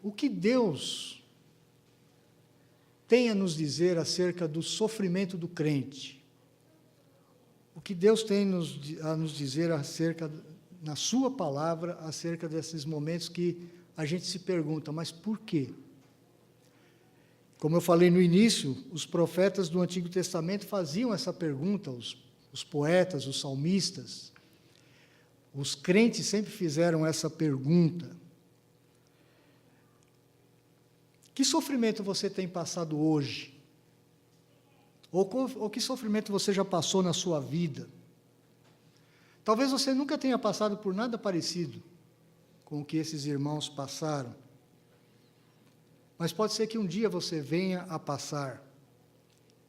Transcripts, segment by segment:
o que Deus tem a nos dizer acerca do sofrimento do crente. O que Deus tem a nos dizer acerca, na sua palavra, acerca desses momentos que a gente se pergunta, mas por quê? Como eu falei no início, os profetas do Antigo Testamento faziam essa pergunta, os poetas, os salmistas, os crentes sempre fizeram essa pergunta. Que sofrimento você tem passado hoje? Ou que sofrimento você já passou na sua vida? Talvez você nunca tenha passado por nada parecido com o que esses irmãos passaram. Mas pode ser que um dia você venha a passar.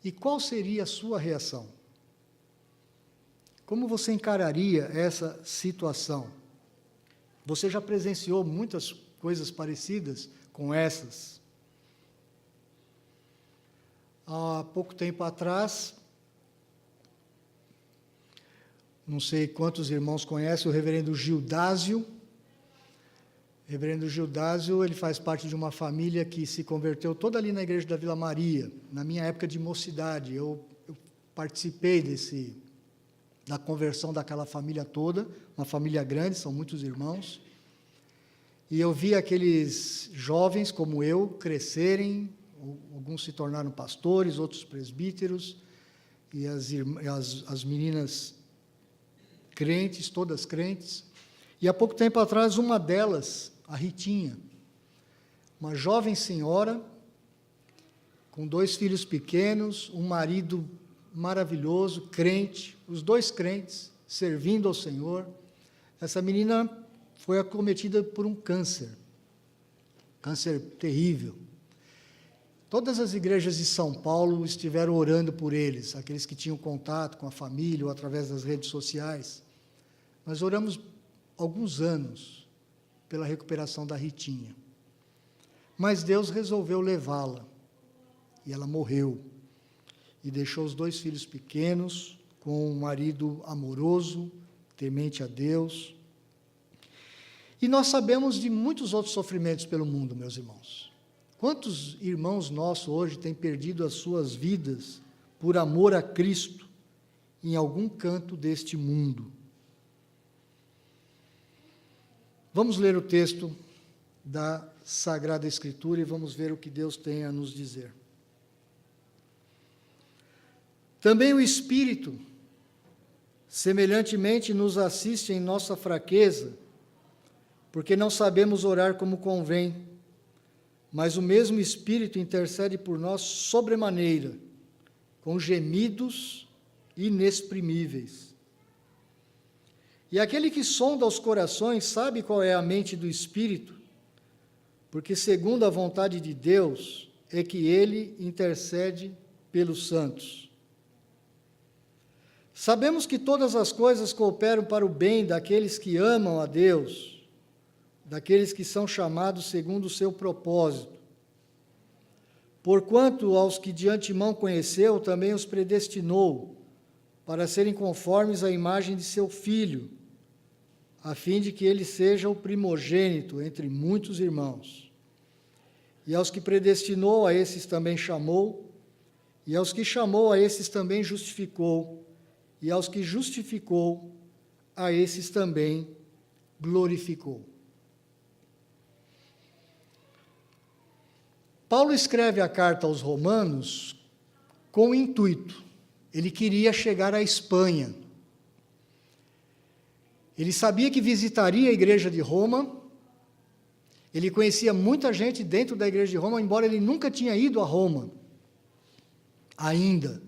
E qual seria a sua reação? Como você encararia essa situação? Você já presenciou muitas coisas parecidas com essas? Há pouco tempo atrás, não sei quantos irmãos conhecem o reverendo Gildásio. O reverendo Gildásio, ele faz parte de uma família que se converteu toda ali na igreja da Vila Maria. Na minha época de mocidade, eu participei da conversão daquela família toda, uma família grande, são muitos irmãos. E eu vi aqueles jovens como eu crescerem, alguns se tornaram pastores, outros presbíteros, e as meninas crentes, todas crentes. E há pouco tempo atrás, uma delas, a Ritinha, uma jovem senhora, com 2 filhos pequenos, um marido maravilhoso, crente, os 2 crentes, servindo ao Senhor. Essa menina foi acometida por um câncer terrível. Todas as igrejas de São Paulo estiveram orando por eles, aqueles que tinham contato com a família ou através das redes sociais. Nós oramos alguns anos pela recuperação da Ritinha. Mas Deus resolveu levá-la, e ela morreu. E deixou os 2 filhos pequenos, com um marido amoroso, temente a Deus. E nós sabemos de muitos outros sofrimentos pelo mundo, meus irmãos. Quantos irmãos nossos hoje têm perdido as suas vidas por amor a Cristo em algum canto deste mundo? Vamos ler o texto da Sagrada Escritura e vamos ver o que Deus tem a nos dizer. Também o Espírito, semelhantemente, nos assiste em nossa fraqueza, porque não sabemos orar como convém, mas o mesmo Espírito intercede por nós sobremaneira, com gemidos inexprimíveis. E aquele que sonda os corações sabe qual é a mente do Espírito, porque segundo a vontade de Deus é que ele intercede pelos santos. Sabemos que todas as coisas cooperam para o bem daqueles que amam a Deus, daqueles que são chamados segundo o seu propósito. Porquanto aos que de antemão conheceu, também os predestinou, para serem conformes à imagem de seu Filho, a fim de que ele seja o primogênito entre muitos irmãos. E aos que predestinou, a esses também chamou, e aos que chamou, a esses também justificou, e aos que justificou, a esses também glorificou. Paulo escreve a carta aos Romanos com o intuito. Ele queria chegar à Espanha. Ele sabia que visitaria a igreja de Roma. Ele conhecia muita gente dentro da igreja de Roma, embora ele nunca tinha ido a Roma ainda.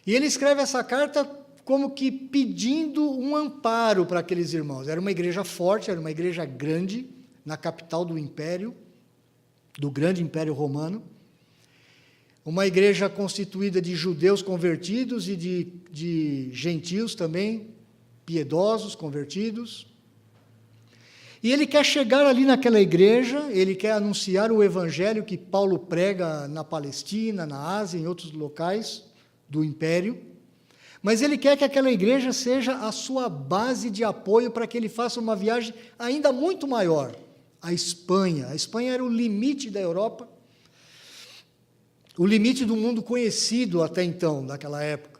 E ele escreve essa carta como que pedindo um amparo para aqueles irmãos. Era uma igreja forte, era uma igreja grande, na capital do império, do grande império romano. Uma igreja constituída de judeus convertidos e de gentios também, piedosos, convertidos. E ele quer chegar ali naquela igreja, ele quer anunciar o evangelho que Paulo prega na Palestina, na Ásia, em outros locais do império, mas ele quer que aquela igreja seja a sua base de apoio para que ele faça uma viagem ainda muito maior, a Espanha. A Espanha era o limite da Europa, o limite do mundo conhecido até então, naquela época.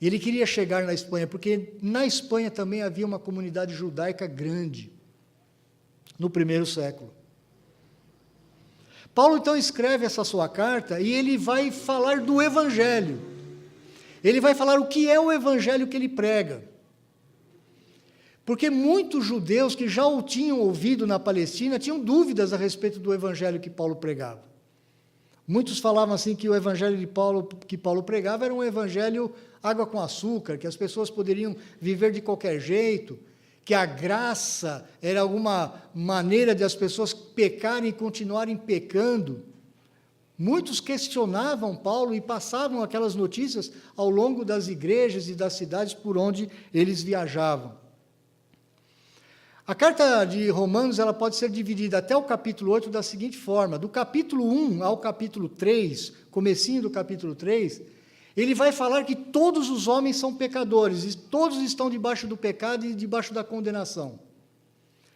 E ele queria chegar na Espanha, porque na Espanha também havia uma comunidade judaica grande, no primeiro século. Paulo, então, escreve essa sua carta e ele vai falar do Evangelho. Ele vai falar o que é o Evangelho que ele prega. Porque muitos judeus que já o tinham ouvido na Palestina tinham dúvidas a respeito do Evangelho que Paulo pregava. Muitos falavam assim que o Evangelho que Paulo pregava era um Evangelho água com açúcar, que as pessoas poderiam viver de qualquer jeito, que a graça era alguma maneira de as pessoas pecarem e continuarem pecando. Muitos questionavam Paulo e passavam aquelas notícias ao longo das igrejas e das cidades por onde eles viajavam. A carta de Romanos ela pode ser dividida até o capítulo 8 da seguinte forma: do capítulo 1 ao capítulo 3, comecinho do capítulo 3, ele vai falar que todos os homens são pecadores, e todos estão debaixo do pecado e debaixo da condenação.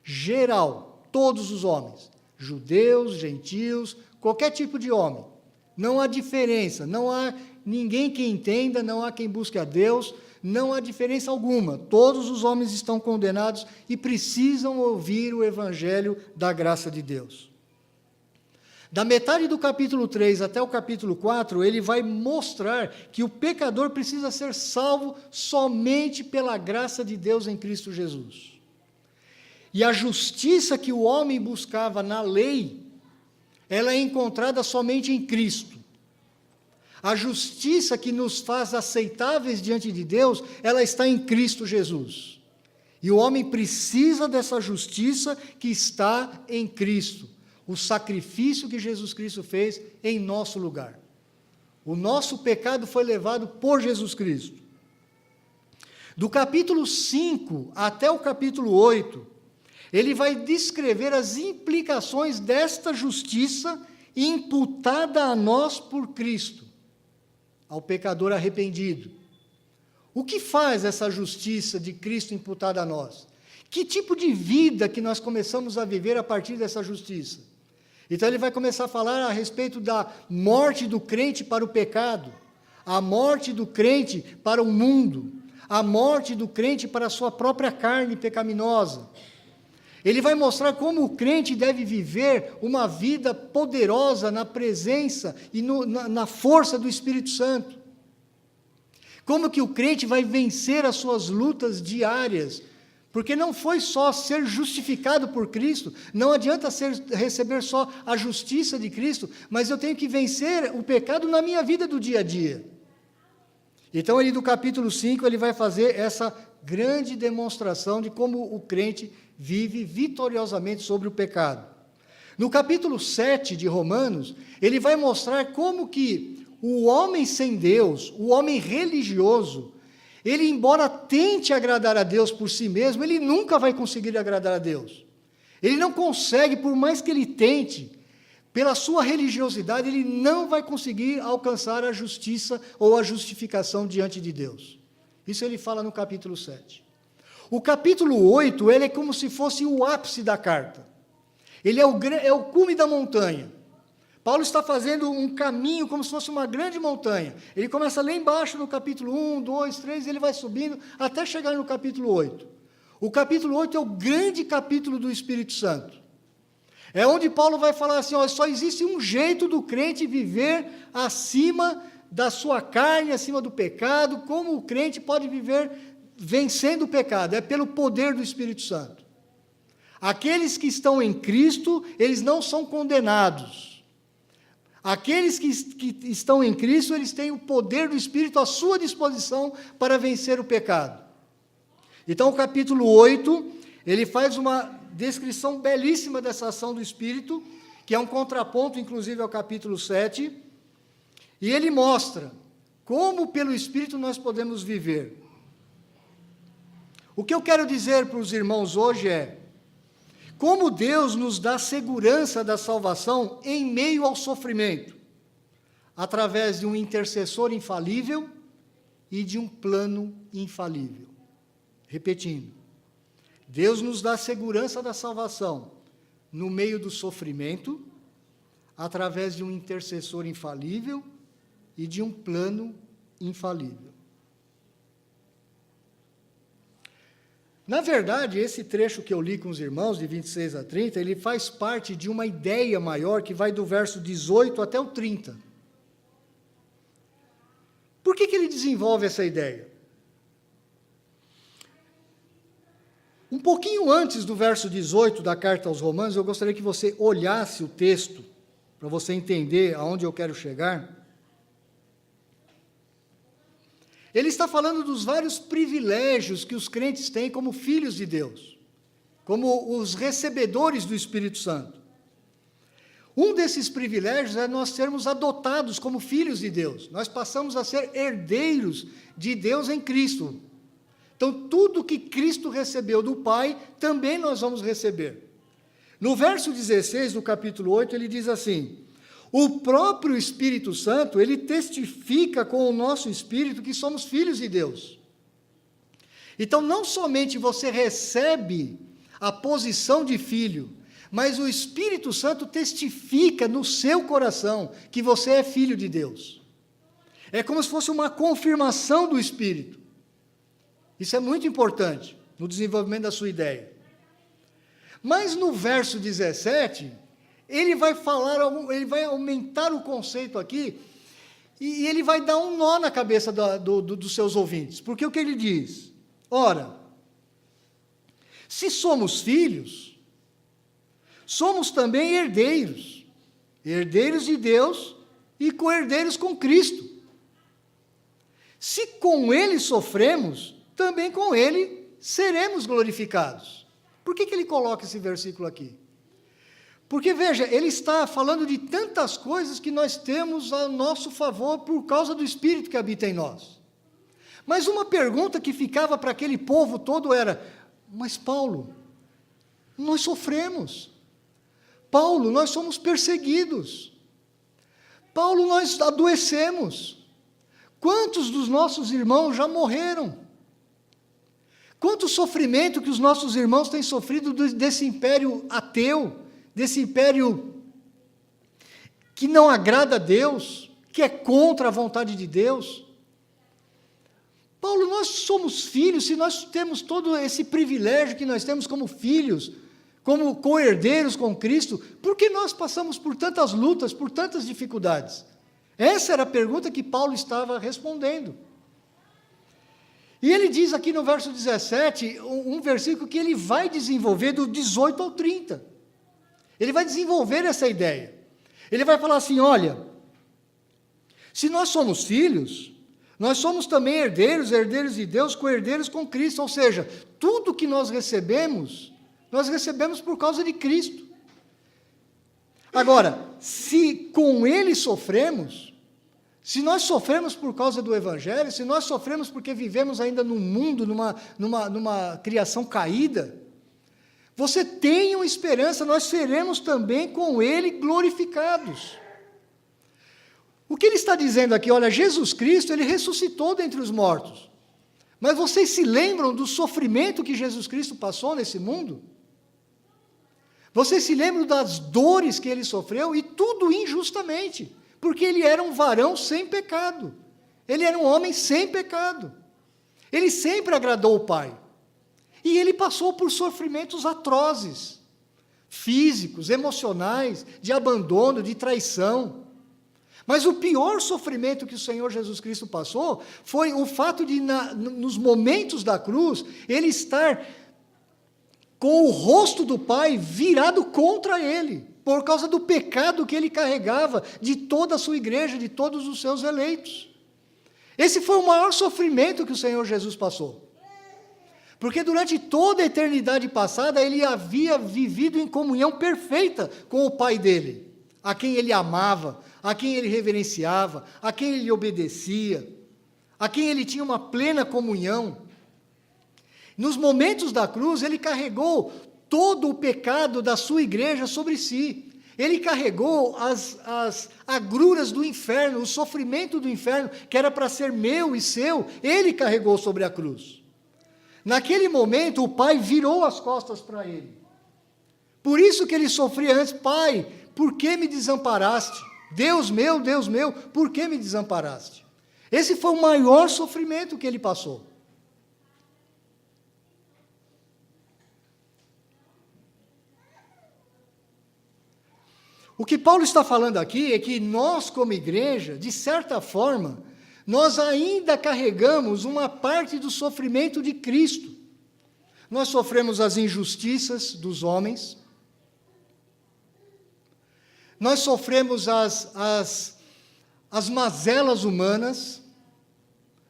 Geral, todos os homens, judeus, gentios, qualquer tipo de homem. Não há diferença, não há ninguém que entenda, não há quem busque a Deus, não há diferença alguma. Todos os homens estão condenados e precisam ouvir o Evangelho da graça de Deus. Da metade do capítulo 3 até o capítulo 4, ele vai mostrar que o pecador precisa ser salvo somente pela graça de Deus em Cristo Jesus. E a justiça que o homem buscava na lei, ela é encontrada somente em Cristo. A justiça que nos faz aceitáveis diante de Deus, ela está em Cristo Jesus. E o homem precisa dessa justiça que está em Cristo. O sacrifício que Jesus Cristo fez em nosso lugar. O nosso pecado foi levado por Jesus Cristo. Do capítulo 5 até o capítulo 8, ele vai descrever as implicações desta justiça imputada a nós por Cristo, ao pecador arrependido. O que faz essa justiça de Cristo imputada a nós? Que tipo de vida que nós começamos a viver a partir dessa justiça? Então ele vai começar a falar a respeito da morte do crente para o pecado, a morte do crente para o mundo, a morte do crente para a sua própria carne pecaminosa. Ele vai mostrar como o crente deve viver uma vida poderosa na presença e na força do Espírito Santo. Como que o crente vai vencer as suas lutas diárias, porque não foi só ser justificado por Cristo, não adianta receber só a justiça de Cristo, mas eu tenho que vencer o pecado na minha vida do dia a dia. Então, ali do capítulo 5, ele vai fazer essa grande demonstração de como o crente vive vitoriosamente sobre o pecado. No capítulo 7 de Romanos, ele vai mostrar como que o homem sem Deus, o homem religioso, ele, embora tente agradar a Deus por si mesmo, ele nunca vai conseguir agradar a Deus. Ele não consegue, por mais que ele tente, pela sua religiosidade, ele não vai conseguir alcançar a justiça ou a justificação diante de Deus. Isso ele fala no capítulo 7. O capítulo 8, ele é como se fosse o ápice da carta. Ele é o cume da montanha. Paulo está fazendo um caminho como se fosse uma grande montanha. Ele começa lá embaixo no capítulo 1, 2, 3, ele vai subindo até chegar no capítulo 8. O capítulo 8 é o grande capítulo do Espírito Santo. É onde Paulo vai falar assim, ó, só existe um jeito do crente viver acima da sua carne, acima do pecado, como o crente pode viver vencendo o pecado, é pelo poder do Espírito Santo. Aqueles que estão em Cristo, eles não são condenados. Aqueles que estão em Cristo, eles têm o poder do Espírito à sua disposição para vencer o pecado. Então, o capítulo 8, ele faz uma descrição belíssima dessa ação do Espírito, que é um contraponto, inclusive, ao capítulo 7, e ele mostra como, pelo Espírito, nós podemos viver. O que eu quero dizer para os irmãos hoje é, como Deus nos dá segurança da salvação em meio ao sofrimento, através de um intercessor infalível e de um plano infalível. Repetindo, Deus nos dá segurança da salvação no meio do sofrimento, através de um intercessor infalível e de um plano infalível. Na verdade, esse trecho que eu li com os irmãos, de 26 a 30, ele faz parte de uma ideia maior que vai do verso 18 até o 30. Por que ele desenvolve essa ideia? Um pouquinho antes do verso 18 da carta aos Romanos, eu gostaria que você olhasse o texto, para você entender aonde eu quero chegar. Ele está falando dos vários privilégios que os crentes têm como filhos de Deus, como os recebedores do Espírito Santo. Um desses privilégios é nós sermos adotados como filhos de Deus. Nós passamos a ser herdeiros de Deus em Cristo. Então, tudo que Cristo recebeu do Pai, também nós vamos receber. No verso 16 do capítulo 8, ele diz assim: o próprio Espírito Santo, ele testifica com o nosso espírito que somos filhos de Deus. Então, não somente você recebe a posição de filho, mas o Espírito Santo testifica no seu coração que você é filho de Deus. É como se fosse uma confirmação do Espírito. Isso é muito importante no desenvolvimento da sua ideia. Mas no verso 17, ele vai vai aumentar o conceito aqui, e ele vai dar um nó na cabeça dos seus ouvintes. Porque o que ele diz? Ora, se somos filhos, somos também herdeiros, herdeiros de Deus e co-herdeiros com Cristo. Se com Ele sofremos, também com Ele seremos glorificados. Por que ele coloca esse versículo aqui? Porque, veja, ele está falando de tantas coisas que nós temos a nosso favor por causa do Espírito que habita em nós. Mas uma pergunta que ficava para aquele povo todo era: mas Paulo, nós sofremos. Paulo, nós somos perseguidos. Paulo, nós adoecemos. Quantos dos nossos irmãos já morreram? Quanto sofrimento que os nossos irmãos têm sofrido desse império ateu, desse império que não agrada a Deus, que é contra a vontade de Deus. Paulo, nós somos filhos, se nós temos todo esse privilégio que nós temos como filhos, como co-herdeiros com Cristo, por que nós passamos por tantas lutas, por tantas dificuldades? Essa era a pergunta que Paulo estava respondendo. E ele diz aqui no verso 17, um versículo que ele vai desenvolver do 18 ao 30. Ele vai desenvolver essa ideia. Ele vai falar assim: olha, se nós somos filhos, nós somos também herdeiros, herdeiros de Deus, co-herdeiros com Cristo. Ou seja, tudo que nós recebemos por causa de Cristo. Agora, se com Ele sofremos, se nós sofremos por causa do Evangelho, se nós sofremos porque vivemos ainda num mundo, numa criação caída, você tem uma esperança, nós seremos também com Ele glorificados. O que ele está dizendo aqui? Olha, Jesus Cristo, Ele ressuscitou dentre os mortos. Mas vocês se lembram do sofrimento que Jesus Cristo passou nesse mundo? Vocês se lembram das dores que Ele sofreu? E tudo injustamente, porque Ele era um varão sem pecado. Ele era um homem sem pecado. Ele sempre agradou o Pai. E Ele passou por sofrimentos atrozes, físicos, emocionais, de abandono, de traição. Mas o pior sofrimento que o Senhor Jesus Cristo passou foi o fato de, nos momentos da cruz, Ele estar com o rosto do Pai virado contra Ele, por causa do pecado que Ele carregava de toda a sua igreja, de todos os seus eleitos. Esse foi o maior sofrimento que o Senhor Jesus passou. Porque durante toda a eternidade passada, Ele havia vivido em comunhão perfeita com o Pai dele, a quem Ele amava, a quem Ele reverenciava, a quem Ele obedecia, a quem Ele tinha uma plena comunhão. Nos momentos da cruz, Ele carregou todo o pecado da sua igreja sobre si. Ele carregou as agruras do inferno, o sofrimento do inferno, que era para ser meu e seu, Ele carregou sobre a cruz. Naquele momento, o Pai virou as costas para Ele, Por isso que ele sofria antes: Pai, por que me desamparaste? Deus meu, por que me desamparaste? Esse foi o maior sofrimento que ele passou. O que Paulo está falando aqui é que nós, como igreja, de certa forma, nós ainda carregamos uma parte do sofrimento de Cristo. Nós sofremos as injustiças dos homens, nós sofremos as mazelas humanas,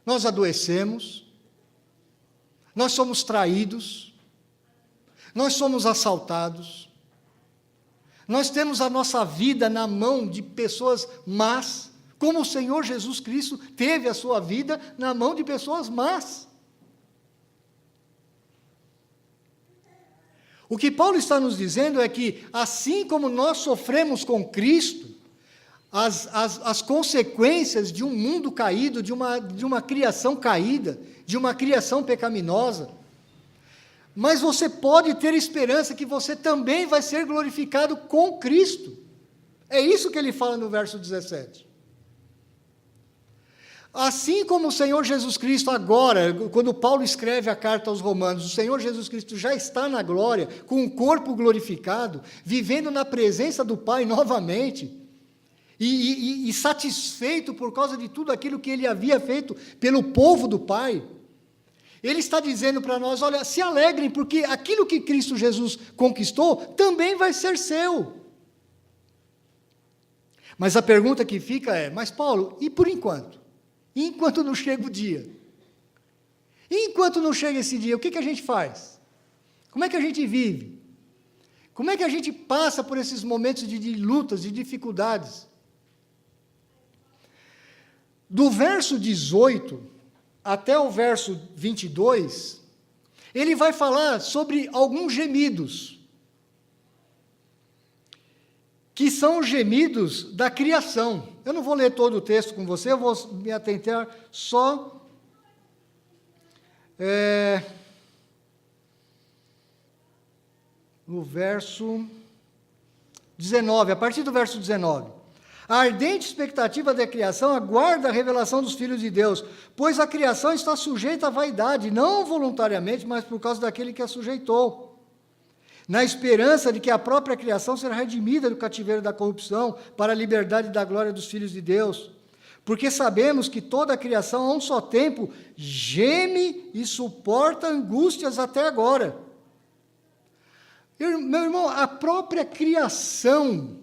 nós adoecemos, nós somos traídos, nós somos assaltados, nós temos a nossa vida na mão de pessoas más, como o Senhor Jesus Cristo teve a sua vida na mão de pessoas más. O que Paulo está nos dizendo é que, assim como nós sofremos com Cristo, as consequências de um mundo caído, de uma criação caída, de uma criação pecaminosa, mas você pode ter esperança que você também vai ser glorificado com Cristo. É isso que ele fala no verso 17. Assim como o Senhor Jesus Cristo agora, quando Paulo escreve a carta aos Romanos, o Senhor Jesus Cristo já está na glória, com o corpo glorificado, vivendo na presença do Pai novamente, e satisfeito por causa de tudo aquilo que ele havia feito pelo povo do Pai. Ele está dizendo para nós: olha, se alegrem, porque aquilo que Cristo Jesus conquistou também vai ser seu. Mas a pergunta que fica é: mas Paulo, e por enquanto? E enquanto não chega o dia? E enquanto não chega esse dia, o que a gente faz? Como é que a gente vive? Como é que a gente passa por esses momentos de lutas, de dificuldades? Do verso 18 até o verso 22, ele vai falar sobre alguns gemidos, que são os gemidos da criação. Eu não vou ler todo o texto com você, eu vou me atentar só no verso 19, a partir do verso 19. A ardente expectativa da criação aguarda a revelação dos filhos de Deus, pois a criação está sujeita à vaidade, não voluntariamente, mas por causa daquele que a sujeitou, na esperança de que a própria criação será redimida do cativeiro da corrupção para a liberdade da glória dos filhos de Deus. Porque sabemos que toda a criação, a um só tempo, geme e suporta angústias até agora. Meu irmão, a própria criação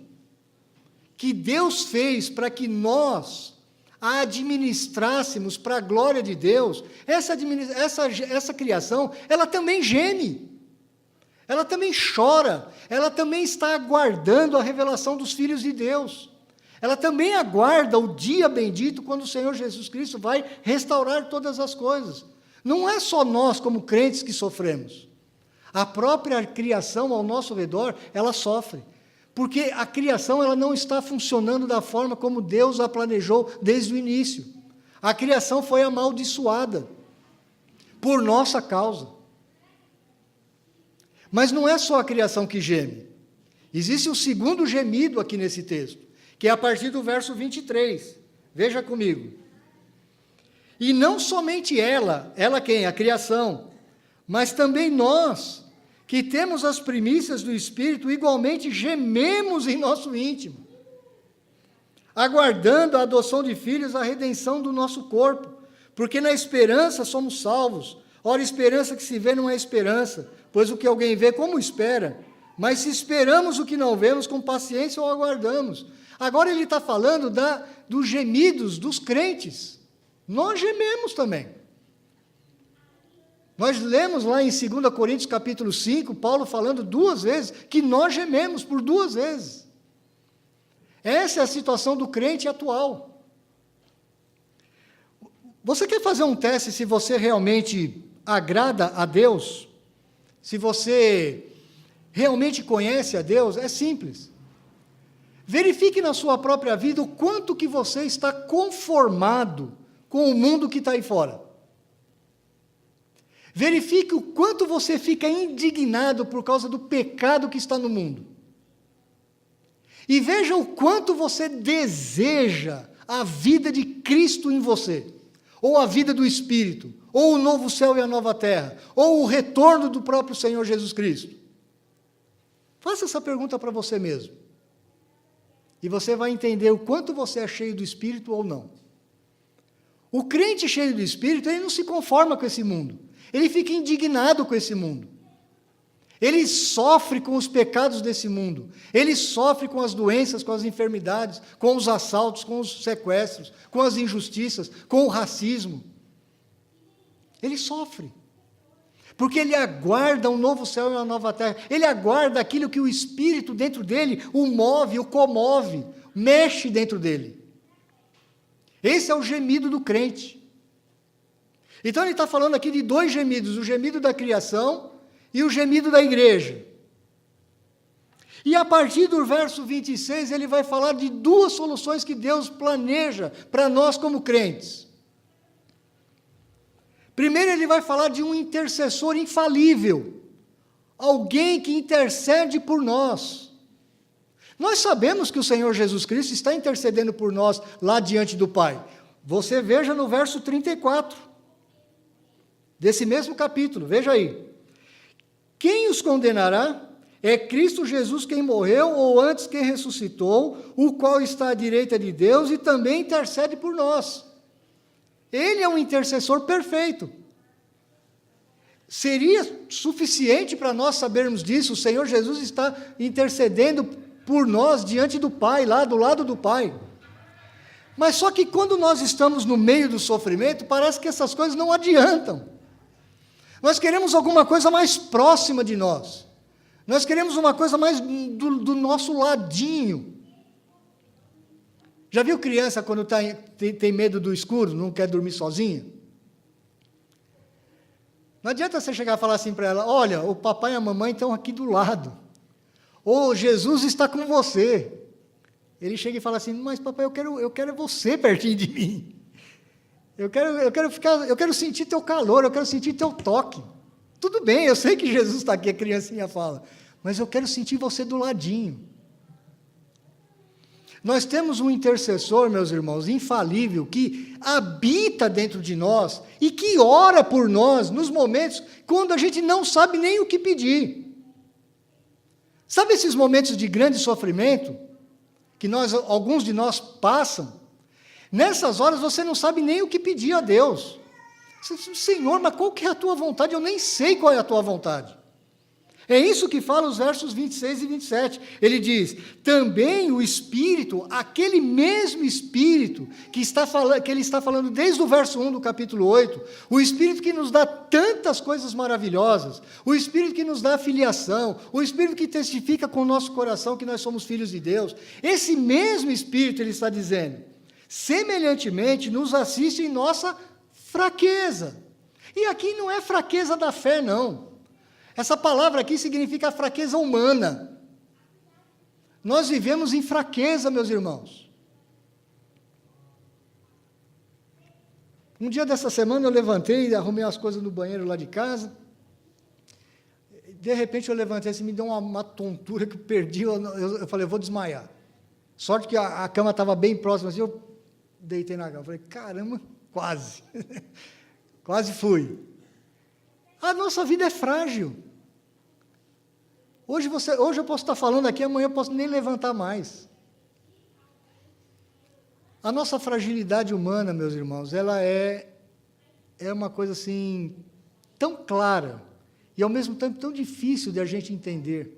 que Deus fez para que nós a administrássemos para a glória de Deus, essa criação, ela também geme. Ela também chora, ela também está aguardando a revelação dos filhos de Deus. Ela também aguarda o dia bendito quando o Senhor Jesus Cristo vai restaurar todas as coisas. Não é só nós, como crentes, que sofremos. A própria criação ao nosso redor, ela sofre. Porque a criação ela não está funcionando da forma como Deus a planejou desde o início. A criação foi amaldiçoada por nossa causa. Mas não é só a criação que geme. Existe um segundo gemido aqui nesse texto, que é a partir do verso 23. Veja comigo. E não somente ela quem? A criação, mas também nós, que temos as primícias do Espírito, igualmente gememos em nosso íntimo, aguardando a adoção de filhos, a redenção do nosso corpo, porque na esperança somos salvos. Ora, esperança que se vê não é esperança, pois o que alguém vê, como espera? Mas se esperamos o que não vemos, com paciência o aguardamos. Agora ele está falando dos gemidos dos crentes. Nós gememos também. Nós lemos lá em 2 Coríntios capítulo 5, Paulo falando 2 vezes, que nós gememos por 2 vezes. Essa é a situação do crente atual. Você quer fazer um teste se você realmente agrada a Deus? Se você realmente conhece a Deus? É simples. Verifique na sua própria vida o quanto que você está conformado com o mundo que está aí fora. Verifique o quanto você fica indignado por causa do pecado que está no mundo. E veja o quanto você deseja a vida de Cristo em você, ou a vida do Espírito, ou o novo céu e a nova terra, ou o retorno do próprio Senhor Jesus Cristo. Faça essa pergunta para você mesmo. E você vai entender o quanto você é cheio do Espírito ou não. O crente cheio do Espírito, ele não se conforma com esse mundo. Ele fica indignado com esse mundo. Ele sofre com os pecados desse mundo. Ele sofre com as doenças, com as enfermidades, com os assaltos, com os sequestros, com as injustiças, com o racismo. Ele sofre. Porque ele aguarda um novo céu e uma nova terra. Ele aguarda aquilo que o Espírito dentro dele o move, o comove, mexe dentro dele. Esse é o gemido do crente. Então ele está falando aqui de dois gemidos, o gemido da criação e o gemido da igreja. E a partir do verso 26, ele vai falar de duas soluções que Deus planeja para nós como crentes. Primeiro ele vai falar de um intercessor infalível, alguém que intercede por nós. Nós sabemos que o Senhor Jesus Cristo está intercedendo por nós lá diante do Pai. Você veja no verso 34. Desse mesmo capítulo, veja aí. Quem os condenará? É Cristo Jesus quem morreu, ou antes quem ressuscitou, o qual está à direita de Deus e também intercede por nós. Ele é um intercessor perfeito. Seria suficiente para nós sabermos disso, o Senhor Jesus está intercedendo por nós diante do Pai, lá do lado do Pai. Mas só que quando nós estamos no meio do sofrimento, parece que essas coisas não adiantam. Nós queremos alguma coisa mais próxima de nós. Nós queremos uma coisa mais do nosso ladinho. Já viu criança quando tem medo do escuro, não quer dormir sozinha? Não adianta você chegar e falar assim para ela, olha, o papai e a mamãe estão aqui do lado. Ou Jesus está com você. Ele chega e fala assim, mas papai, eu quero você pertinho de mim. Eu quero sentir teu calor, eu quero sentir teu toque. Tudo bem, eu sei que Jesus está aqui, a criancinha fala, mas eu quero sentir você do ladinho. Nós temos um intercessor, meus irmãos, infalível, que habita dentro de nós e que ora por nós nos momentos quando a gente não sabe nem o que pedir. Sabe esses momentos de grande sofrimento que alguns de nós passam? Nessas horas você não sabe nem o que pedir a Deus. Você diz, Senhor, mas qual que é a tua vontade? Eu nem sei qual é a tua vontade. É isso que fala os versos 26 e 27. Ele diz, também o Espírito, aquele mesmo Espírito que ele está falando desde o verso 1 do capítulo 8, o Espírito que nos dá tantas coisas maravilhosas, o Espírito que nos dá filiação, o Espírito que testifica com o nosso coração que nós somos filhos de Deus, esse mesmo Espírito, ele está dizendo, semelhantemente nos assiste em nossa fraqueza. E aqui não é fraqueza da fé, não. Essa palavra aqui significa a fraqueza humana. Nós vivemos em fraqueza, meus irmãos. Um dia dessa semana eu levantei, arrumei as coisas no banheiro lá de casa. De repente eu levantei assim, me deu uma tontura que eu perdi. Eu falei, eu vou desmaiar. Sorte que a cama estava bem próxima, assim, eu deitei na cama. Falei, caramba, quase. Quase fui. A nossa vida é frágil. Hoje eu posso estar falando aqui, amanhã eu posso nem levantar mais. A nossa fragilidade humana, meus irmãos, ela é uma coisa assim, tão clara, e ao mesmo tempo tão difícil de a gente entender.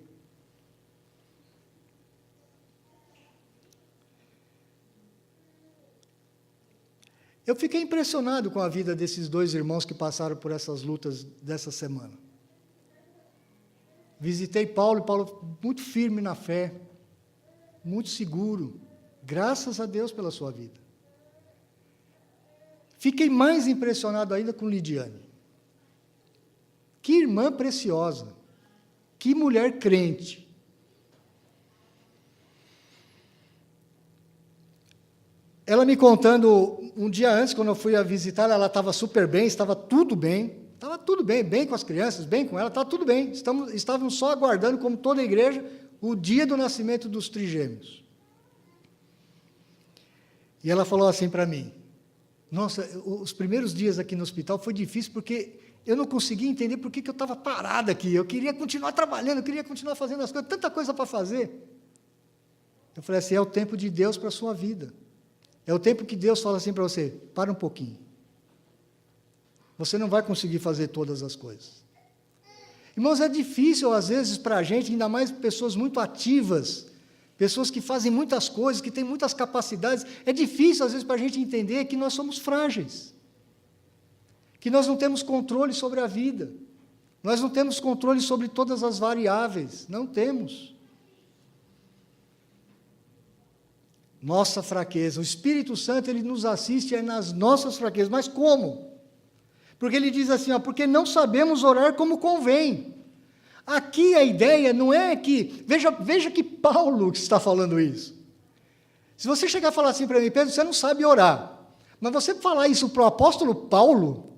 Eu fiquei impressionado com a vida desses dois irmãos que passaram por essas lutas dessa semana. Visitei Paulo muito firme na fé, muito seguro, graças a Deus pela sua vida. Fiquei mais impressionado ainda com Lidiane. Que irmã preciosa, que mulher crente. Ela me contando, um dia antes, quando eu fui a visitá-la, ela estava super bem, estava tudo tudo bem, bem com as crianças, bem com ela, está tudo bem. Estávamos só aguardando, como toda a igreja, o dia do nascimento dos trigêmeos. E ela falou assim para mim, nossa, os primeiros dias aqui no hospital foi difícil porque eu não conseguia entender por que eu estava parada aqui. Eu queria continuar trabalhando, eu queria continuar fazendo as coisas, tanta coisa para fazer. Eu falei assim, é o tempo de Deus para a sua vida. É o tempo que Deus fala assim para você, para um pouquinho. Você não vai conseguir fazer todas as coisas. Irmãos, é difícil às vezes para a gente, ainda mais pessoas muito ativas, pessoas que fazem muitas coisas, que têm muitas capacidades, é difícil às vezes para a gente entender que nós somos frágeis, que nós não temos controle sobre a vida, nós não temos controle sobre todas as variáveis, não temos. Nossa fraqueza, o Espírito Santo, ele nos assiste nas nossas fraquezas, mas como? Porque ele diz assim, porque não sabemos orar como convém. Aqui a ideia não é que, veja que Paulo está falando isso. Se você chegar a falar assim para mim, Pedro, você não sabe orar, mas você falar isso para o apóstolo Paulo,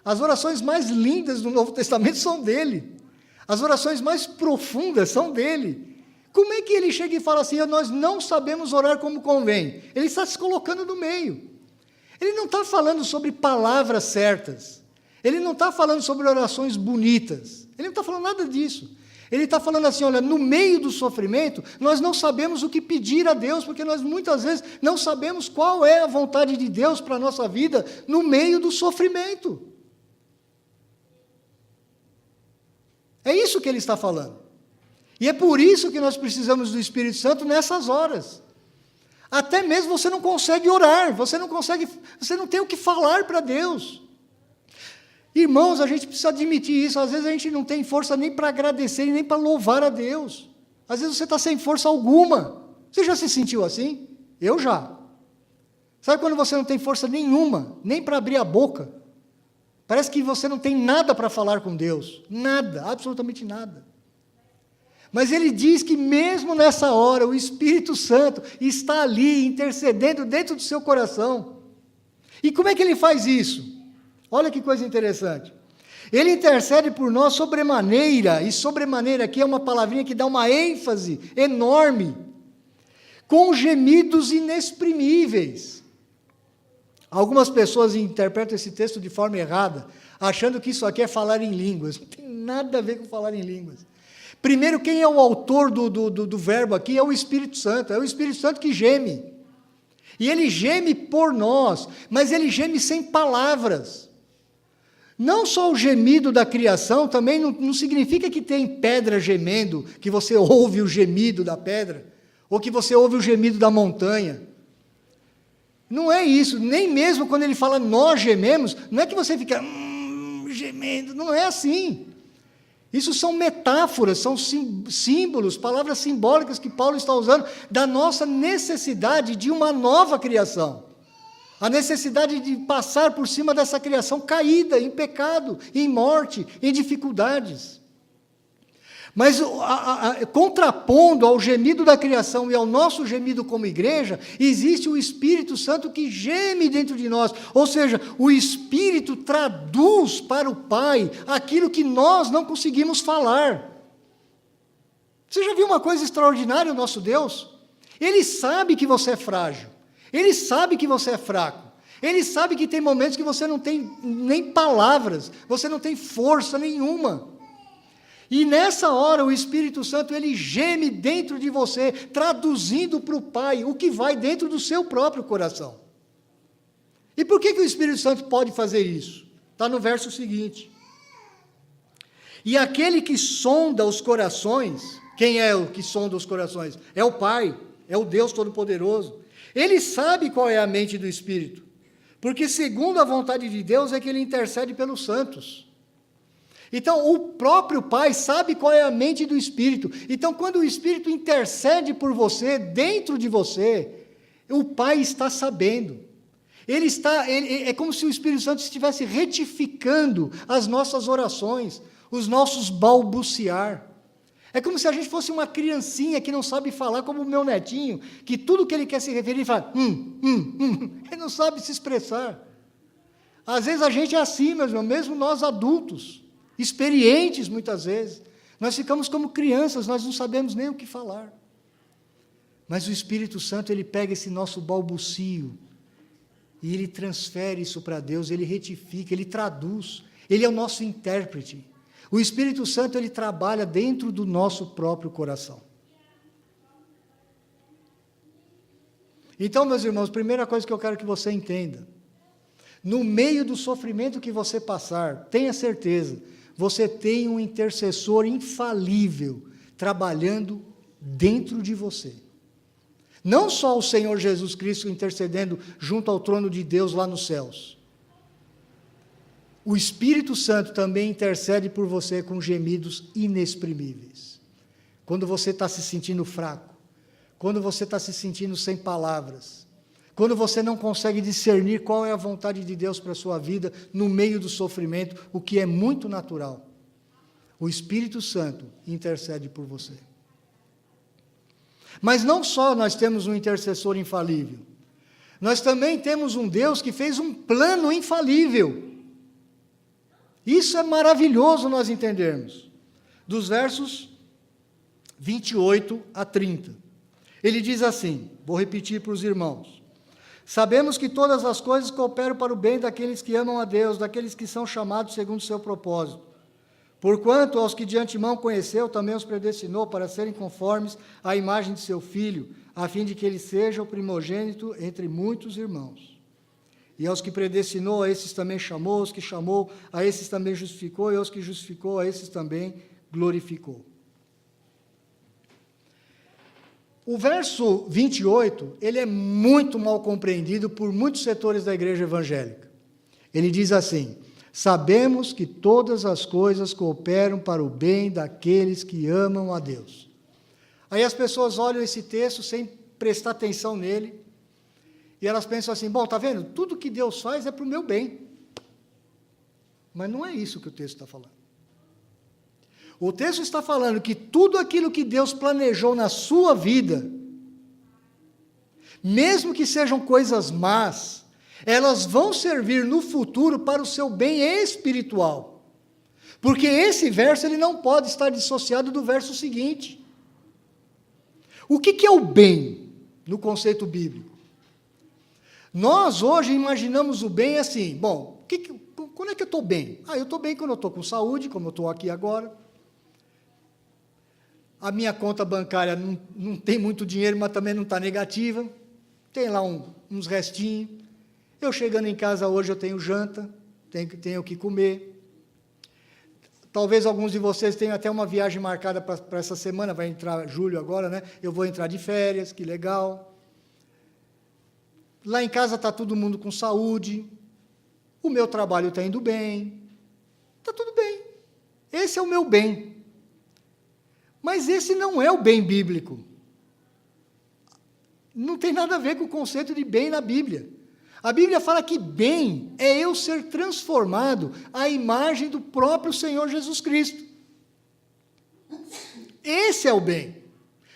as orações mais lindas do Novo Testamento são dele, as orações mais profundas são dele. Como é que ele chega e fala assim, nós não sabemos orar como convém? Ele está se colocando no meio. Ele não está falando sobre palavras certas. Ele não está falando sobre orações bonitas. Ele não está falando nada disso. Ele está falando assim, olha, no meio do sofrimento, nós não sabemos o que pedir a Deus, porque nós muitas vezes não sabemos qual é a vontade de Deus para a nossa vida no meio do sofrimento. É isso que ele está falando. E é por isso que nós precisamos do Espírito Santo nessas horas. Até mesmo você não consegue orar, você não tem o que falar para Deus. Irmãos, a gente precisa admitir isso, às vezes a gente não tem força nem para agradecer, nem para louvar a Deus. Às vezes você está sem força alguma. Você já se sentiu assim? Eu já. Sabe quando você não tem força nenhuma, nem para abrir a boca? Parece que você não tem nada para falar com Deus. Nada, absolutamente nada. Mas ele diz que mesmo nessa hora, o Espírito Santo está ali, intercedendo dentro do seu coração. E como é que ele faz isso? Olha que coisa interessante. Ele intercede por nós sobremaneira, e sobremaneira aqui é uma palavrinha que dá uma ênfase enorme, com gemidos inexprimíveis. Algumas pessoas interpretam esse texto de forma errada, achando que isso aqui é falar em línguas. Não tem nada a ver com falar em línguas. Primeiro, quem é o autor do verbo aqui é o Espírito Santo que geme. E ele geme por nós, mas ele geme sem palavras. Não só o gemido da criação, também não significa que tem pedra gemendo, que você ouve o gemido da pedra, ou que você ouve o gemido da montanha. Não é isso, nem mesmo quando ele fala nós gememos, não é que você fica gemendo, não é assim. Isso são metáforas, são símbolos, palavras simbólicas que Paulo está usando da nossa necessidade de uma nova criação. A necessidade de passar por cima dessa criação caída, em pecado, em morte, em dificuldades. Mas, contrapondo ao gemido da criação e ao nosso gemido como igreja, existe o Espírito Santo que geme dentro de nós. Ou seja, o Espírito traduz para o Pai aquilo que nós não conseguimos falar. Você já viu uma coisa extraordinária, o nosso Deus? Ele sabe que você é frágil. Ele sabe que você é fraco. Ele sabe que tem momentos que você não tem nem palavras, você não tem força nenhuma. E nessa hora o Espírito Santo, ele geme dentro de você, traduzindo para o Pai o que vai dentro do seu próprio coração. E por que o Espírito Santo pode fazer isso? Está no verso seguinte. E aquele que sonda os corações, quem é o que sonda os corações? É o Pai, é o Deus Todo-Poderoso. Ele sabe qual é a mente do Espírito, porque segundo a vontade de Deus é que ele intercede pelos santos. Então, o próprio Pai sabe qual é a mente do Espírito. Então, quando o Espírito intercede por você, dentro de você, o Pai está sabendo. É como se o Espírito Santo estivesse retificando as nossas orações, os nossos balbuciar. É como se a gente fosse uma criancinha que não sabe falar, como o meu netinho, que tudo que ele quer se referir, ele fala, ele não sabe se expressar. Às vezes a gente é assim, meus irmãos, mesmo nós adultos, experientes muitas vezes, nós ficamos como crianças, nós não sabemos nem o que falar. Mas o Espírito Santo, ele pega esse nosso balbucio e ele transfere isso para Deus, ele retifica, ele traduz, ele é o nosso intérprete. O Espírito Santo, ele trabalha dentro do nosso próprio coração. Então, meus irmãos, primeira coisa que eu quero que você entenda, no meio do sofrimento que você passar, tenha certeza, você tem um intercessor infalível trabalhando dentro de você. Não só o Senhor Jesus Cristo intercedendo junto ao trono de Deus lá nos céus. O Espírito Santo também intercede por você com gemidos inexprimíveis. Quando você está se sentindo fraco, quando você está se sentindo sem palavras, quando você não consegue discernir qual é a vontade de Deus para a sua vida, no meio do sofrimento, o que é muito natural, o Espírito Santo intercede por você. Mas não só nós temos um intercessor infalível, nós também temos um Deus que fez um plano infalível. Isso é maravilhoso nós entendermos. Dos versos 28 a 30. Ele diz assim, vou repetir para os irmãos: sabemos que todas as coisas cooperam para o bem daqueles que amam a Deus, daqueles que são chamados segundo o seu propósito. Porquanto aos que de antemão conheceu, também os predestinou para serem conformes à imagem de seu Filho, a fim de que ele seja o primogênito entre muitos irmãos. E aos que predestinou, a esses também chamou, aos que chamou, a esses também justificou, e aos que justificou, a esses também glorificou. O verso 28, ele é muito mal compreendido por muitos setores da igreja evangélica. Ele diz assim: sabemos que todas as coisas cooperam para o bem daqueles que amam a Deus. Aí as pessoas olham esse texto sem prestar atenção nele, e elas pensam assim, bom, está vendo? Tudo que Deus faz é para o meu bem. Mas não é isso que o texto está falando. O texto está falando que tudo aquilo que Deus planejou na sua vida, mesmo que sejam coisas más, elas vão servir no futuro para o seu bem espiritual. Porque esse verso ele não pode estar dissociado do verso seguinte. O que é o bem no conceito bíblico? Nós hoje imaginamos o bem assim, bom, quando é que eu estou bem? Eu estou bem quando eu estou com saúde, como eu estou aqui agora. A minha conta bancária não tem muito dinheiro, mas também não está negativa. Tem lá uns restinhos. Eu chegando em casa hoje, eu tenho janta, tenho o que comer. Talvez alguns de vocês tenham até uma viagem marcada para essa semana, vai entrar julho agora, né? Eu vou entrar de férias, que legal. Lá em casa está todo mundo com saúde, o meu trabalho está indo bem, está tudo bem. Esse é o meu bem. Mas esse não é o bem bíblico. Não tem nada a ver com o conceito de bem na Bíblia. A Bíblia fala que bem é eu ser transformado à imagem do próprio Senhor Jesus Cristo. Esse é o bem.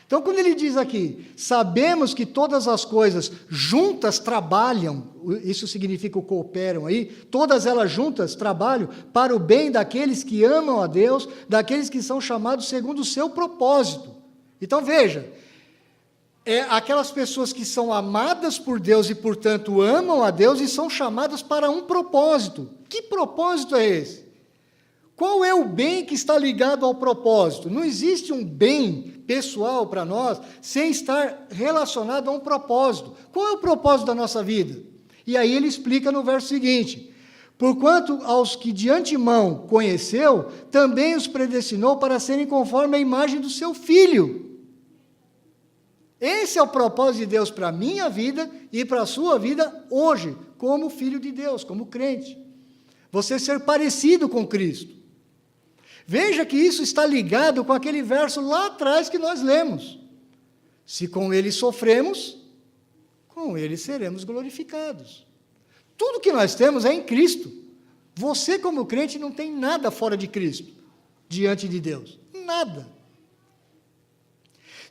Então, quando ele diz aqui, sabemos que todas as coisas juntas trabalham, isso significa o cooperam aí, todas elas juntas trabalham para o bem daqueles que amam a Deus, daqueles que são chamados segundo o seu propósito. Então, veja, aquelas pessoas que são amadas por Deus e, portanto, amam a Deus e são chamadas para um propósito. Que propósito é esse? Qual é o bem que está ligado ao propósito? Não existe um bem pessoal para nós sem estar relacionado a um propósito. Qual é o propósito da nossa vida? E aí ele explica no verso seguinte: porquanto aos que de antemão conheceu, também os predestinou para serem conforme a imagem do seu Filho. Esse é o propósito de Deus para a minha vida e para a sua vida hoje, como filho de Deus, como crente. Você ser parecido com Cristo. Veja que isso está ligado com aquele verso lá atrás que nós lemos. Se com ele sofremos, com ele seremos glorificados. Tudo que nós temos é em Cristo. Você, como crente, não tem nada fora de Cristo, diante de Deus. Nada.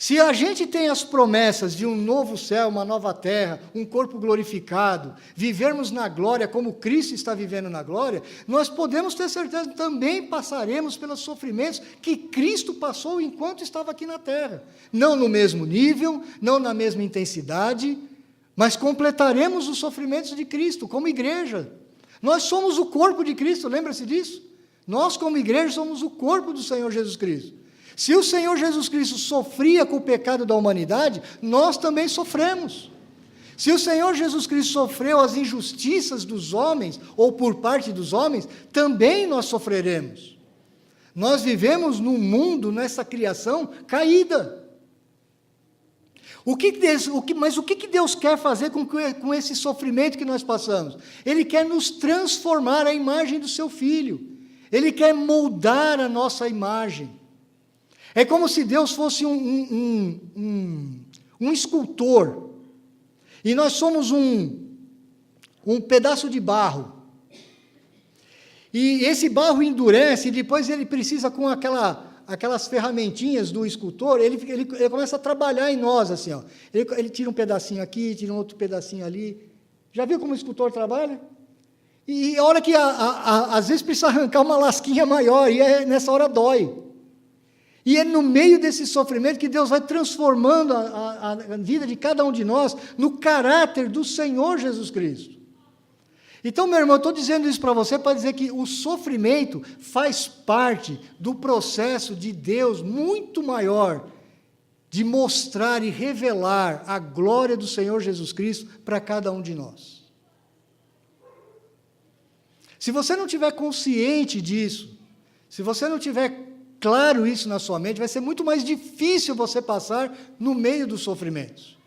Se a gente tem as promessas de um novo céu, uma nova terra, um corpo glorificado, vivermos na glória como Cristo está vivendo na glória, nós podemos ter certeza que também passaremos pelos sofrimentos que Cristo passou enquanto estava aqui na terra. Não no mesmo nível, não na mesma intensidade, mas completaremos os sofrimentos de Cristo como igreja. Nós somos o corpo de Cristo, lembra-se disso? Nós como igreja somos o corpo do Senhor Jesus Cristo. Se o Senhor Jesus Cristo sofria com o pecado da humanidade, nós também sofremos. Se o Senhor Jesus Cristo sofreu as injustiças dos homens, ou por parte dos homens, também nós sofreremos. Nós vivemos num mundo, nessa criação caída. Mas o que Deus quer fazer com esse sofrimento que nós passamos? Ele quer nos transformar à imagem do seu Filho. Ele quer moldar a nossa imagem. É como se Deus fosse um escultor, e nós somos um pedaço de barro. E esse barro endurece, e depois ele precisa, com aquelas ferramentinhas do escultor, ele começa a trabalhar em nós, assim, ó. Ele tira um pedacinho aqui, tira um outro pedacinho ali. Já viu como o escultor trabalha? E a hora que, às vezes, precisa arrancar uma lasquinha maior, e nessa hora dói. E é no meio desse sofrimento que Deus vai transformando a vida de cada um de nós no caráter do Senhor Jesus Cristo. Então, meu irmão, eu estou dizendo isso para você para dizer que o sofrimento faz parte do processo de Deus muito maior de mostrar e revelar a glória do Senhor Jesus Cristo para cada um de nós. Se você não tiver consciente disso, se você não tiver claro isso na sua mente, vai ser muito mais difícil você passar no meio dos sofrimentos.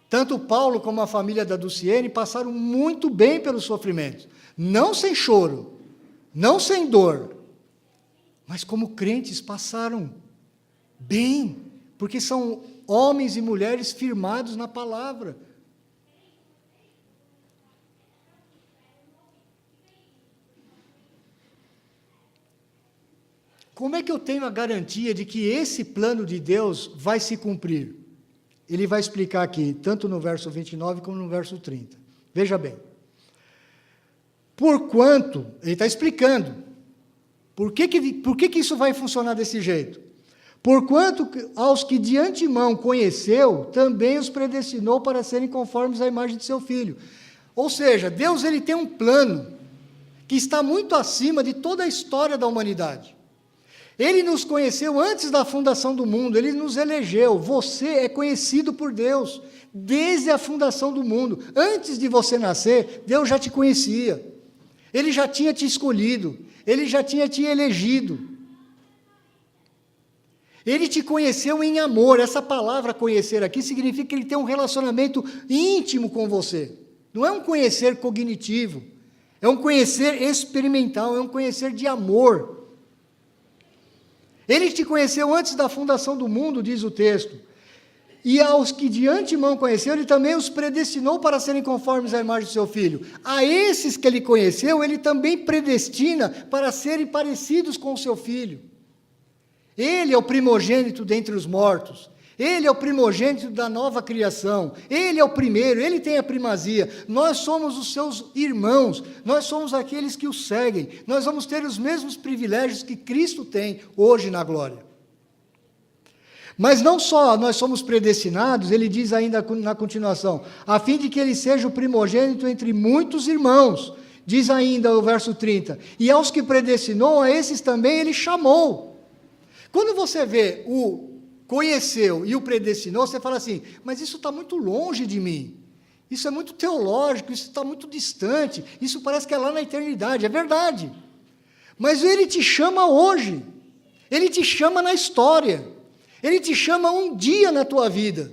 Tanto Paulo como a família da Dulciene passaram muito bem pelos sofrimentos, não sem choro, não sem dor, mas como crentes passaram bem, porque são homens e mulheres firmados na palavra. Como é que eu tenho a garantia de que esse plano de Deus vai se cumprir? Ele vai explicar aqui, tanto no verso 29 como no verso 30. Veja bem. Porquanto, ele está explicando, por que isso vai funcionar desse jeito? Porquanto aos que de antemão conheceu, também os predestinou para serem conformes à imagem de seu Filho. Ou seja, Deus ele tem um plano que está muito acima de toda a história da humanidade. Ele nos conheceu antes da fundação do mundo, Ele nos elegeu. Você é conhecido por Deus desde a fundação do mundo. Antes de você nascer, Deus já te conhecia. Ele já tinha te escolhido. Ele já tinha te elegido. Ele te conheceu em amor. Essa palavra conhecer aqui significa que Ele tem um relacionamento íntimo com você. Não é um conhecer cognitivo. É um conhecer experimental, é um conhecer de amor. Ele te conheceu antes da fundação do mundo, diz o texto. E aos que de antemão conheceu, Ele também os predestinou para serem conformes à imagem do seu Filho. A esses que Ele conheceu, Ele também predestina para serem parecidos com o seu Filho. Ele é o primogênito dentre os mortos. Ele é o primogênito da nova criação. Ele é o primeiro, Ele tem a primazia. Nós somos os seus irmãos, nós somos aqueles que o seguem. Nós vamos ter os mesmos privilégios que Cristo tem hoje na glória. Mas não só nós somos predestinados, ele diz ainda na continuação, a fim de que ele seja o primogênito entre muitos irmãos. Diz ainda o verso 30, e aos que predestinou, a esses também ele chamou. Quando você vê o conheceu e o predestinou, você fala assim, mas isso está muito longe de mim, isso é muito teológico, isso está muito distante, isso parece que é lá na eternidade, é verdade, mas Ele te chama hoje, Ele te chama na história, Ele te chama um dia na tua vida.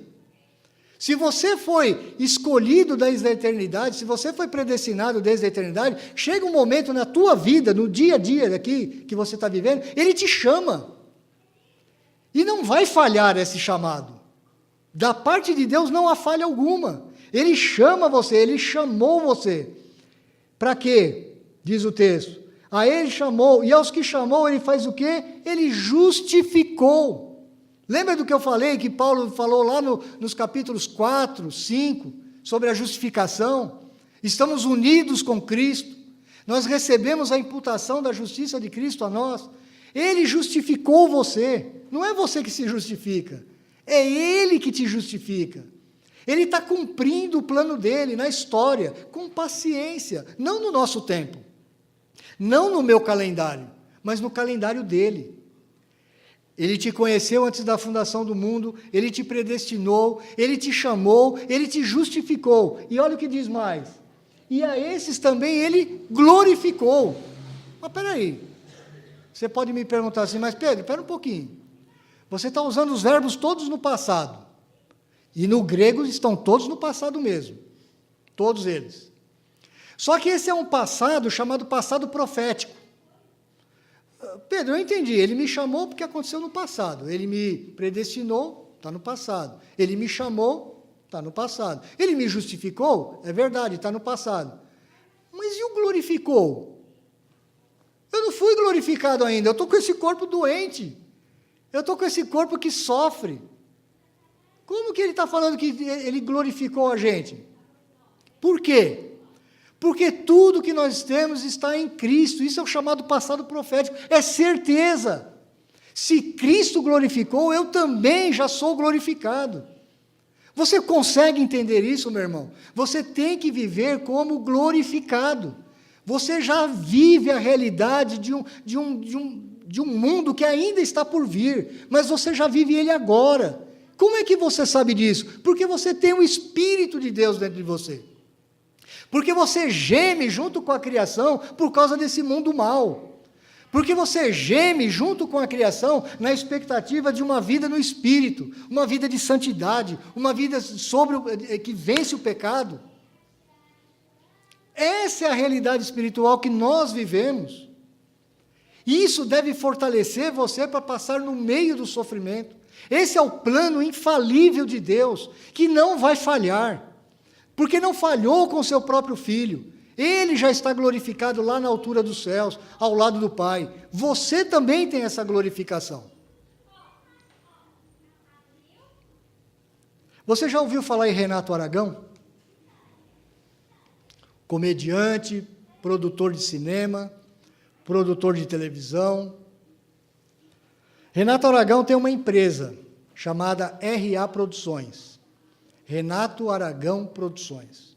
Se você foi escolhido desde a eternidade, se você foi predestinado desde a eternidade, chega um momento na tua vida, no dia a dia daqui que você está vivendo, Ele te chama. E não vai falhar esse chamado. Da parte de Deus não há falha alguma. Ele chama você, Ele chamou você. Para quê? Diz o texto. A Ele chamou, e aos que chamou, Ele faz o quê? Ele justificou. Lembra do que eu falei, que Paulo falou lá nos capítulos 4, 5, sobre a justificação? Estamos unidos com Cristo, nós recebemos a imputação da justiça de Cristo a nós. Ele justificou você, não é você que se justifica, é Ele que te justifica. Ele está cumprindo o plano dele na história, com paciência, não no nosso tempo, não no meu calendário, mas no calendário dele. Ele te conheceu antes da fundação do mundo, ele te predestinou, ele te chamou, ele te justificou. E olha o que diz mais: e a esses também ele glorificou. Mas espera aí, você pode me perguntar assim, mas Pedro, espera um pouquinho, você está usando os verbos todos no passado, e no grego estão todos no passado mesmo, todos eles. Só que esse é um passado chamado passado profético. Pedro, eu entendi, ele me chamou porque aconteceu no passado, ele me predestinou, está no passado, ele me chamou, está no passado, ele me justificou, é verdade, está no passado, mas e o glorificou? Eu não fui glorificado ainda, eu estou com esse corpo doente, eu estou com esse corpo que sofre. Como que ele está falando que ele glorificou a gente? Por quê? Porque tudo que nós temos está em Cristo, isso é o chamado passado profético, é certeza. Se Cristo glorificou, eu também já sou glorificado. Você consegue entender isso, meu irmão? Você tem que viver como glorificado. Você já vive a realidade de um mundo que ainda está por vir, mas você já vive ele agora. Como é que você sabe disso? Porque você tem o Espírito de Deus dentro de você. Porque você geme junto com a criação por causa desse mundo mau. Porque você geme junto com a criação na expectativa de uma vida no Espírito, uma vida de santidade, uma vida que vence o pecado. Essa é a realidade espiritual que nós vivemos. Isso deve fortalecer você para passar no meio do sofrimento. Esse é o plano infalível de Deus, que não vai falhar, porque não falhou com seu próprio Filho. Ele já está glorificado lá na altura dos céus, ao lado do Pai. Você também tem essa glorificação. Você já ouviu falar em Renato Aragão? Comediante, produtor de cinema, produtor de televisão. Renato Aragão tem uma empresa chamada RA Produções. Renato Aragão Produções.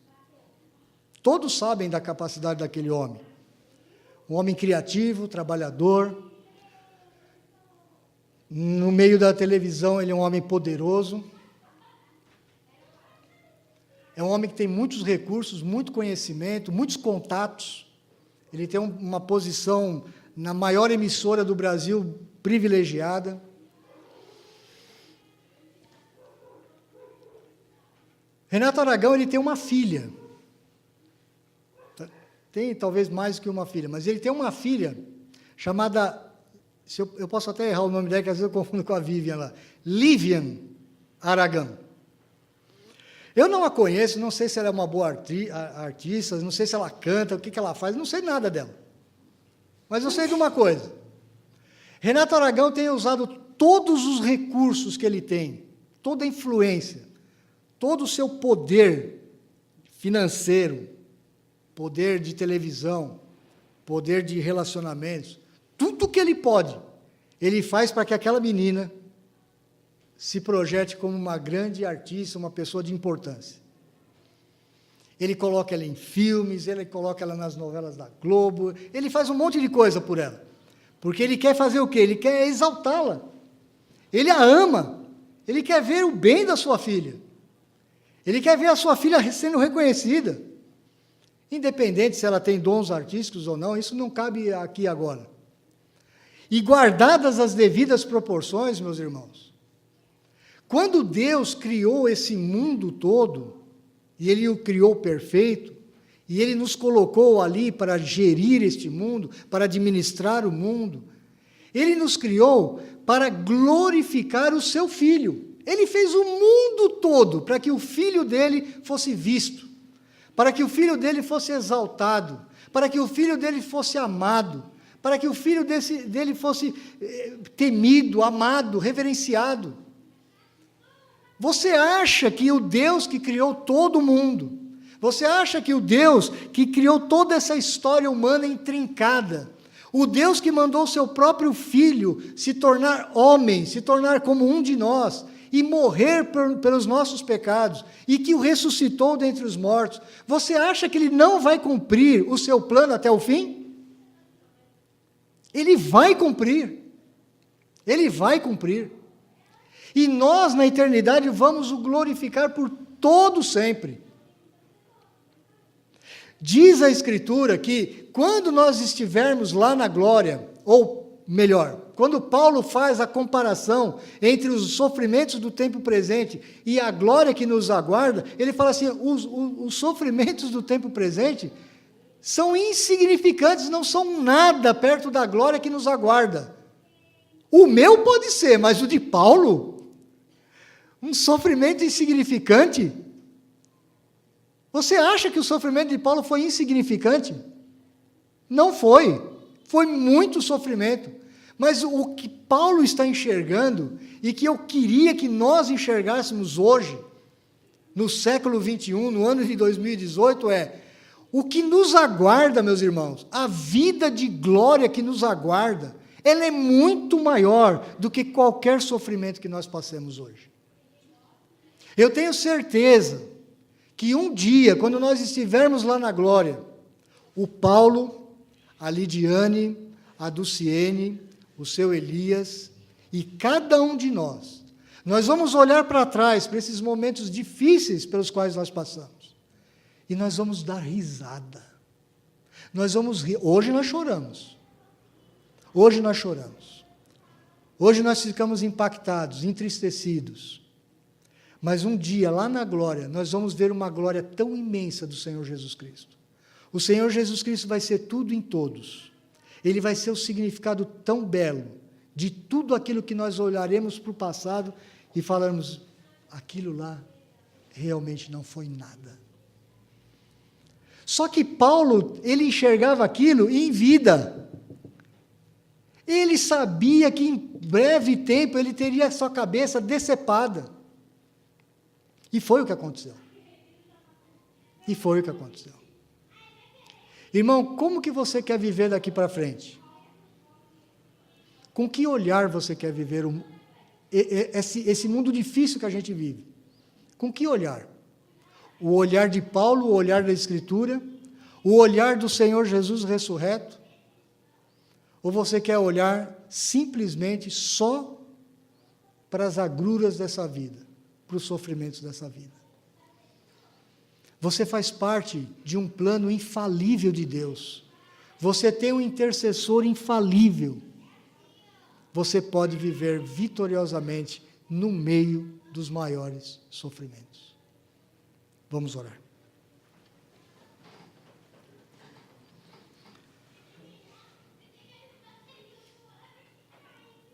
Todos sabem da capacidade daquele homem. Um homem criativo, trabalhador. No meio da televisão, ele é um homem poderoso. É um homem que tem muitos recursos, muito conhecimento, muitos contatos. Ele tem uma posição na maior emissora do Brasil, privilegiada. Renato Aragão, ele tem uma filha. Tem talvez mais que uma filha, mas ele tem uma filha chamada, eu posso até errar o nome dela, que às vezes eu confundo com a Vivian lá, Livian Aragão. Eu não a conheço, não sei se ela é uma boa artista, não sei se ela canta, o que ela faz, não sei nada dela. Mas eu sei de uma coisa. Renato Aragão tem usado todos os recursos que ele tem, toda a influência, todo o seu poder financeiro, poder de televisão, poder de relacionamentos, tudo que ele pode, ele faz para que aquela menina se projete como uma grande artista, uma pessoa de importância. Ele coloca ela em filmes, ele coloca ela nas novelas da Globo, ele faz um monte de coisa por ela, porque ele quer fazer o quê? Ele quer exaltá-la, ele a ama, ele quer ver o bem da sua filha, ele quer ver a sua filha sendo reconhecida, independente se ela tem dons artísticos ou não, isso não cabe aqui agora. E guardadas as devidas proporções, meus irmãos, quando Deus criou esse mundo todo, e Ele o criou perfeito, e Ele nos colocou ali para gerir este mundo, para administrar o mundo, Ele nos criou para glorificar o seu Filho. Ele fez o mundo todo para que o Filho dele fosse visto, para que o Filho dele fosse exaltado, para que o Filho dele fosse amado, para que o filho dele fosse temido, amado, reverenciado. Você acha que o Deus que criou todo mundo, você acha que o Deus que criou toda essa história humana intrincada, o Deus que mandou seu próprio filho se tornar homem, se tornar como um de nós, e morrer pelos nossos pecados, e que o ressuscitou dentre os mortos, você acha que ele não vai cumprir o seu plano até o fim? Ele vai cumprir. Ele vai cumprir. E nós, na eternidade, vamos o glorificar por todo sempre. Diz a Escritura que, quando nós estivermos lá na glória, ou melhor, quando Paulo faz a comparação entre os sofrimentos do tempo presente e a glória que nos aguarda, ele fala assim, os sofrimentos do tempo presente são insignificantes, não são nada perto da glória que nos aguarda. O meu pode ser, mas o de Paulo, um sofrimento insignificante. Você acha que o sofrimento de Paulo foi insignificante? Não foi. Foi muito sofrimento. Mas o que Paulo está enxergando, e que eu queria que nós enxergássemos hoje, no século 21, no ano de 2018, é o que nos aguarda, meus irmãos, a vida de glória que nos aguarda, ela é muito maior do que qualquer sofrimento que nós passemos hoje. Eu tenho certeza que um dia, quando nós estivermos lá na glória, o Paulo, a Lidiane, a Dulciene, o seu Elias, e cada um de nós vamos olhar para trás, para esses momentos difíceis pelos quais nós passamos, e nós vamos dar risada, nós vamos rir. Hoje nós choramos, hoje nós choramos, hoje nós ficamos impactados, entristecidos, mas um dia, lá na glória, nós vamos ver uma glória tão imensa do Senhor Jesus Cristo. O Senhor Jesus Cristo vai ser tudo em todos. Ele vai ser o significado tão belo de tudo aquilo que nós olharemos para o passado e falarmos, aquilo lá realmente não foi nada. Só que Paulo, ele enxergava aquilo em vida. Ele sabia que em breve tempo ele teria a sua cabeça decepada. E foi o que aconteceu. E foi o que aconteceu. Irmão, como que você quer viver daqui para frente? Com que olhar você quer viver esse mundo difícil que a gente vive? Com que olhar? O olhar de Paulo, o olhar da Escritura, o olhar do Senhor Jesus ressurreto? Ou você quer olhar simplesmente só para as agruras dessa vida, para os sofrimentos dessa vida? Você faz parte de um plano infalível de Deus. Você tem um intercessor infalível. Você pode viver vitoriosamente no meio dos maiores sofrimentos. Vamos orar.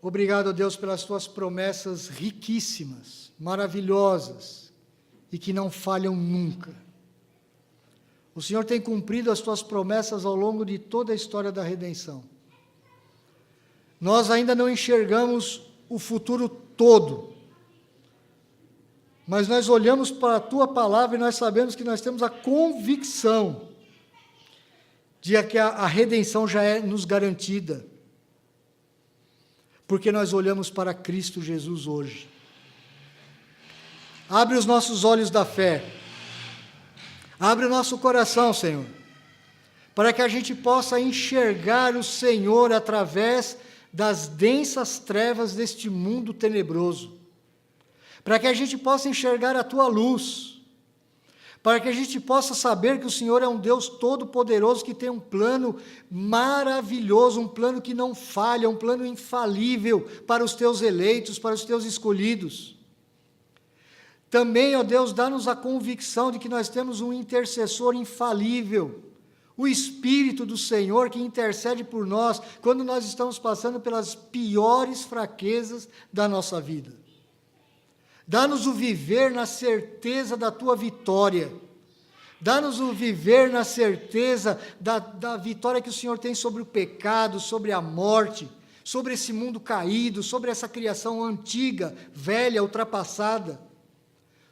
Obrigado, Deus, pelas tuas promessas riquíssimas, maravilhosas e que não falham nunca. O Senhor tem cumprido as tuas promessas ao longo de toda a história da redenção. Nós ainda não enxergamos o futuro todo, mas nós olhamos para a tua palavra e nós sabemos que nós temos a convicção de que a redenção já é nos garantida, porque nós olhamos para Cristo Jesus hoje. Abre os nossos olhos da fé, abre o nosso coração, Senhor, para que a gente possa enxergar o Senhor através das densas trevas deste mundo tenebroso, para que a gente possa enxergar a Tua luz, para que a gente possa saber que o Senhor é um Deus todo-poderoso, que tem um plano maravilhoso, um plano que não falha, um plano infalível para os Teus eleitos, para os Teus escolhidos. Também, ó Deus, dá-nos a convicção de que nós temos um intercessor infalível, o Espírito do Senhor que intercede por nós quando nós estamos passando pelas piores fraquezas da nossa vida. Dá-nos o viver na certeza da Tua vitória, Dá-nos o viver na certeza da vitória que o Senhor tem sobre o pecado, sobre a morte, sobre esse mundo caído, sobre essa criação antiga, velha, ultrapassada,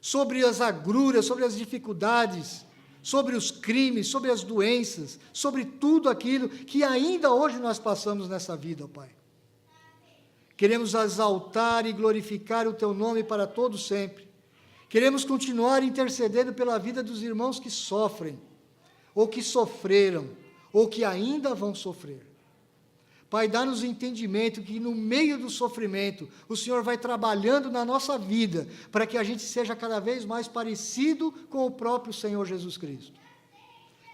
sobre as agruras, sobre as dificuldades, sobre os crimes, sobre as doenças, sobre tudo aquilo que ainda hoje nós passamos nessa vida, ó Pai. Queremos exaltar e glorificar o Teu nome para todo sempre. Queremos continuar intercedendo pela vida dos irmãos que sofrem, ou que sofreram, ou que ainda vão sofrer. Pai, dá-nos o entendimento que no meio do sofrimento, o Senhor vai trabalhando na nossa vida, para que a gente seja cada vez mais parecido com o próprio Senhor Jesus Cristo,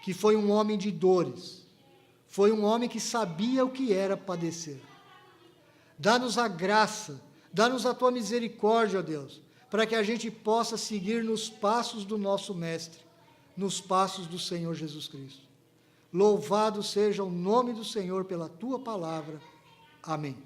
que foi um homem de dores, foi um homem que sabia o que era padecer. Dá-nos a graça, dá-nos a Tua misericórdia, ó Deus, para que a gente possa seguir nos passos do nosso Mestre, nos passos do Senhor Jesus Cristo. Louvado seja o nome do Senhor pela Tua palavra. Amém.